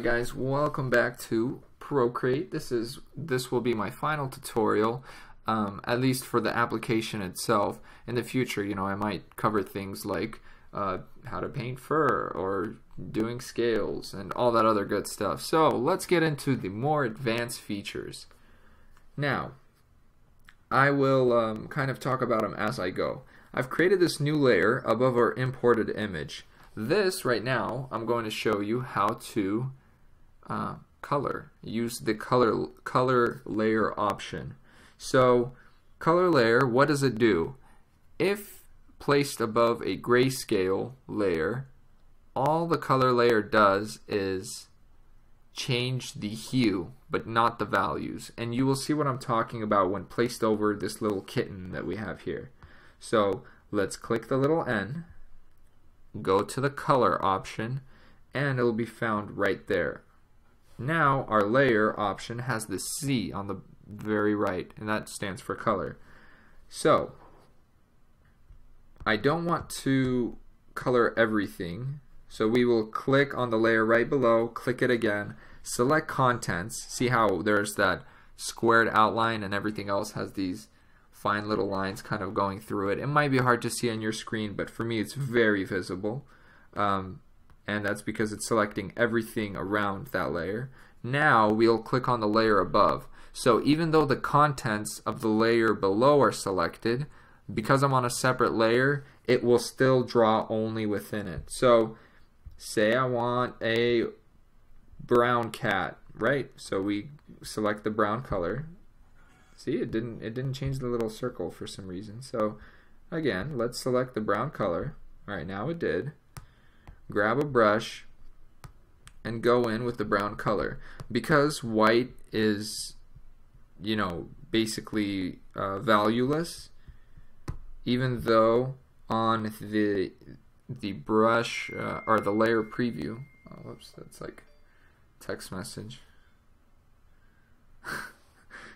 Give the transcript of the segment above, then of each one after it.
Alright guys, welcome back to Procreate. This will be my final tutorial, at least for the application itself. In the future, I might cover things like how to paint fur or doing scales and all that other good stuff. So let's get into the more advanced features. Now, I will kind of talk about them as I go. I've created this new layer above our imported image. This right now, I'm going to show you how to use the color layer option. So color layer, what does it do? If placed above a grayscale layer, all the color layer does is change the hue but not the values, and you will see what I'm talking about when placed over this little kitten that we have here. So let's click the little N, go to the color option, and it'll be found right there. Now our layer option has the C on the very right, and that stands for color. So I don't want to color everything, so we will click on the layer right below, click it again, select contents, see how there's that squared outline and everything else has these fine little lines kind of going through it. It might be hard to see on your screen, but for me it's very visible, and that's because it's selecting everything around that layer. Now we'll click on the layer above. So even though the contents of the layer below are selected, because I'm on a separate layer, it will still draw only within it. So say I want a brown cat, right? So we select the brown color. See, it didn't change the little circle for some reason. So again, let's select the brown color. Alright, now it did. Grab a brush and go in with the brown color. Because white is, basically valueless, even though on the brush or the layer preview, oh, whoops, that's like text message.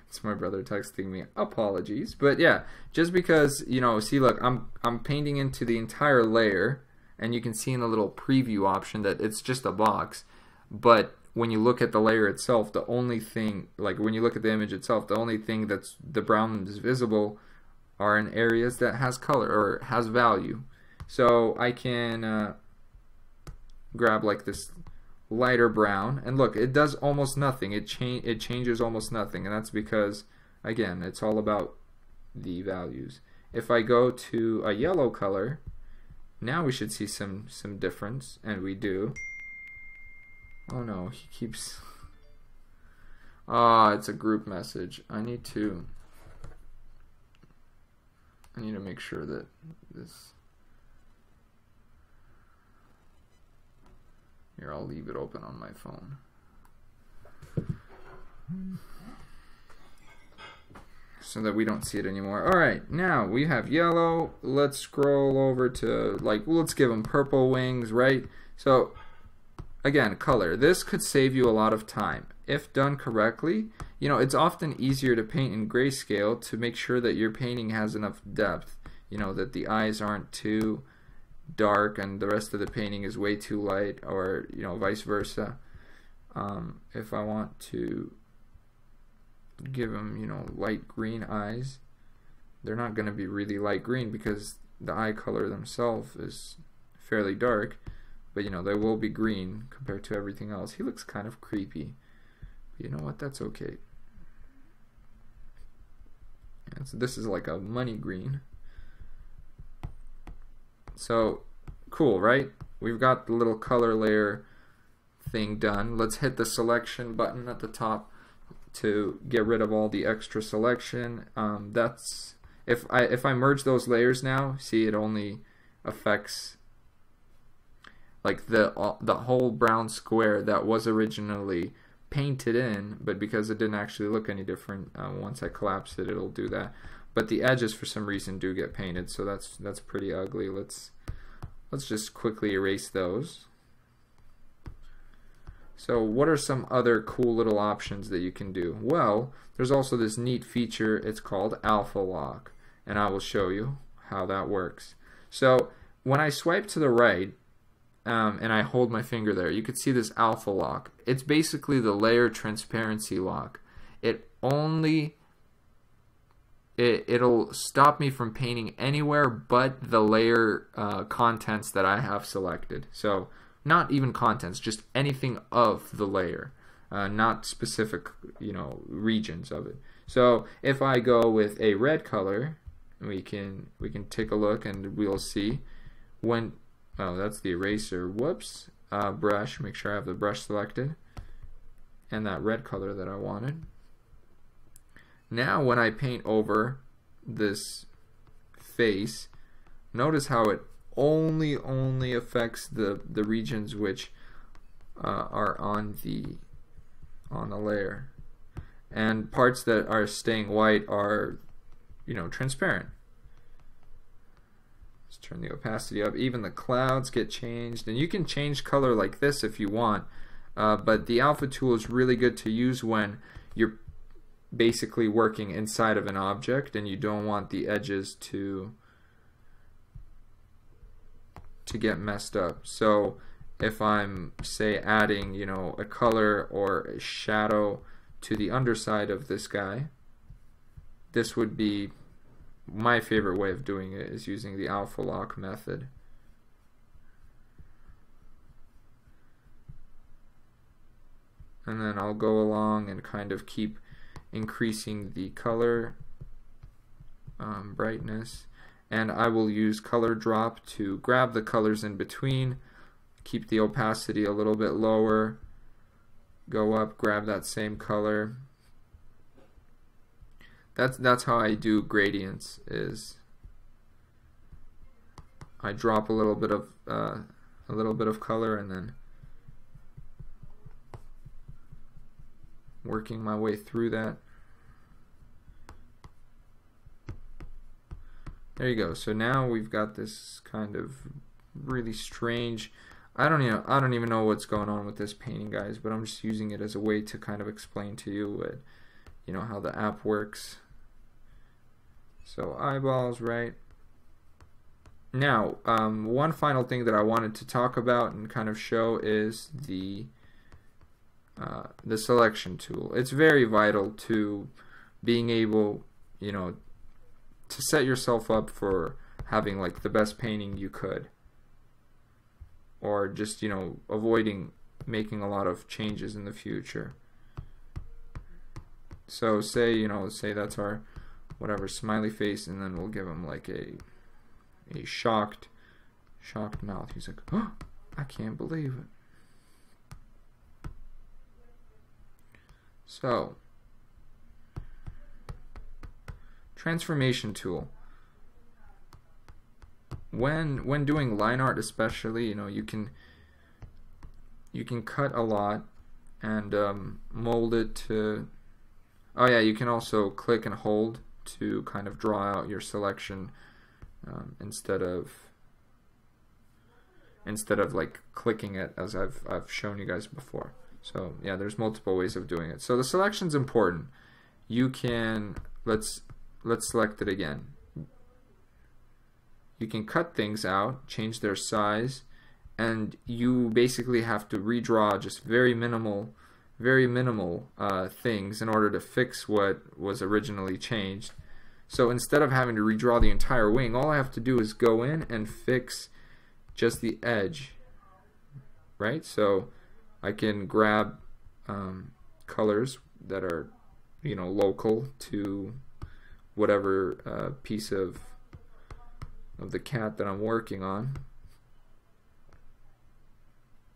It's my brother texting me. Apologies. But yeah, just because, see, look, I'm painting into the entire layer, and you can see in the little preview option that it's just a box. But when you look at the layer itself, the only thing, like when you look at the image itself, the only thing that's the brown is visible are in areas that has color or has value. So I can grab like this lighter brown, and look, it does almost nothing. It changes almost nothing, and that's because, again, it's all about the values. If I go to a yellow color, now we should see some difference, and we do. Oh no, he keeps... it's a group message. I need to make sure that this... Here, I'll leave it open on my phone. So that we don't see it anymore. Alright, now we have yellow. Let's scroll over to, let's give them purple wings, right? So, again, color. This could save you a lot of time. If done correctly, it's often easier to paint in grayscale to make sure that your painting has enough depth. That the eyes aren't too dark and the rest of the painting is way too light, or vice versa. If I want to give them light green eyes, they're not going to be really light green because the eye color themselves is fairly dark, but they will be green compared to everything else. He looks kind of creepy, but you know what, that's okay. And so this is like a money green. So cool, right? We've got the little color layer thing done. Let's hit the selection button at the top to get rid of all the extra selection. That's if I merge those layers now, see, it only affects like the whole brown square that was originally painted in, but because it didn't actually look any different, once I collapse it, it'll do that. But the edges for some reason do get painted, so that's pretty ugly. Let's just quickly erase those. So what are some other cool little options that you can do? Well, there's also this neat feature. It's called alpha lock, and I will show you how that works. So when I swipe to the right, and I hold my finger there, you could see this alpha lock. It's basically the layer transparency lock. It'll stop me from painting anywhere but the layer contents that I have selected. So not even contents, just anything of the layer, not specific, regions of it. So if I go with a red color, we can take a look and we'll see when. Oh, that's the eraser. Whoops. Brush. Make sure I have the brush selected and that red color that I wanted. Now when I paint over this face, notice how it only affects the regions which are on the layer, and parts that are staying white are transparent. Let's turn the opacity up. Even the clouds get changed, and you can change color like this if you want, but the alpha tool is really good to use when you're basically working inside of an object and you don't want the edges to get messed up. So if I'm, say, adding a color or a shadow to the underside of this guy, this would be my favorite way of doing it, is using the alpha lock method. And then I'll go along and kind of keep increasing the color brightness, and I will use color drop to grab the colors in between, keep the opacity a little bit lower, go up, grab that same color. That's how I do gradients, is I drop a little bit of color and then working my way through that. There you go. So now we've got this kind of really strange. I don't even know what's going on with this painting, guys, but I'm just using it as a way to kind of explain to you how the app works. So eyeballs, right? Now, one final thing that I wanted to talk about and kind of show is the selection tool. It's very vital to being able, to set yourself up for having like the best painting you could, or just avoiding making a lot of changes in the future. So say say that's our whatever smiley face, and then we'll give him like a shocked mouth. He's like, oh, I can't believe it. So, transformation tool. When doing line art, especially, you can cut a lot and mold it to. Oh yeah, you can also click and hold to kind of draw out your selection instead of like clicking it, as I've shown you guys before. So yeah, there's multiple ways of doing it. So the selection's important. You can let's select it again. You can cut things out, change their size, and you basically have to redraw just very minimal things in order to fix what was originally changed. So instead of having to redraw the entire wing, all I have to do is go in and fix just the edge, right? So I can grab colors that are local to whatever piece of the cat that I'm working on,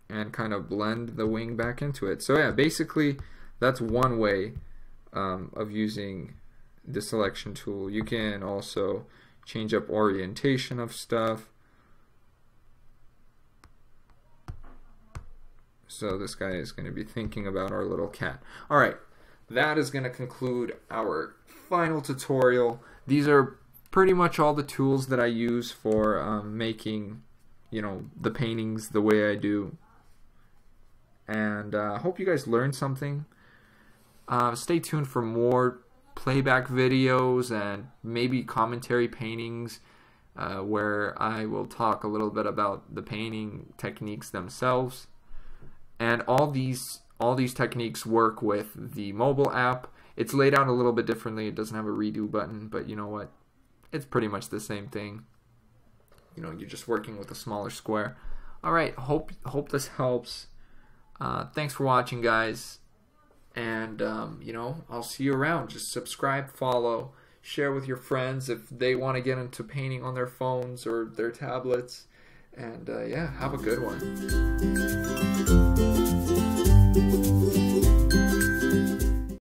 and kind of blend the wing back into it. So yeah, basically that's one way of using the selection tool. You can also change up orientation of stuff. So this guy is going to be thinking about our little cat. Alright, that is going to conclude our final tutorial. These are pretty much all the tools that I use for making the paintings the way I do. And I hope you guys learned something. Stay tuned for more playback videos and maybe commentary paintings where I will talk a little bit about the painting techniques themselves. And all these techniques work with the mobile app. It's laid out a little bit differently. It doesn't have a redo button, but you know what? It's pretty much the same thing. You know, you're just working with a smaller square. All right, hope this helps. Thanks for watching, guys. And you know, I'll see you around. Just subscribe, follow, share with your friends if they want to get into painting on their phones or their tablets. And yeah, have a good one.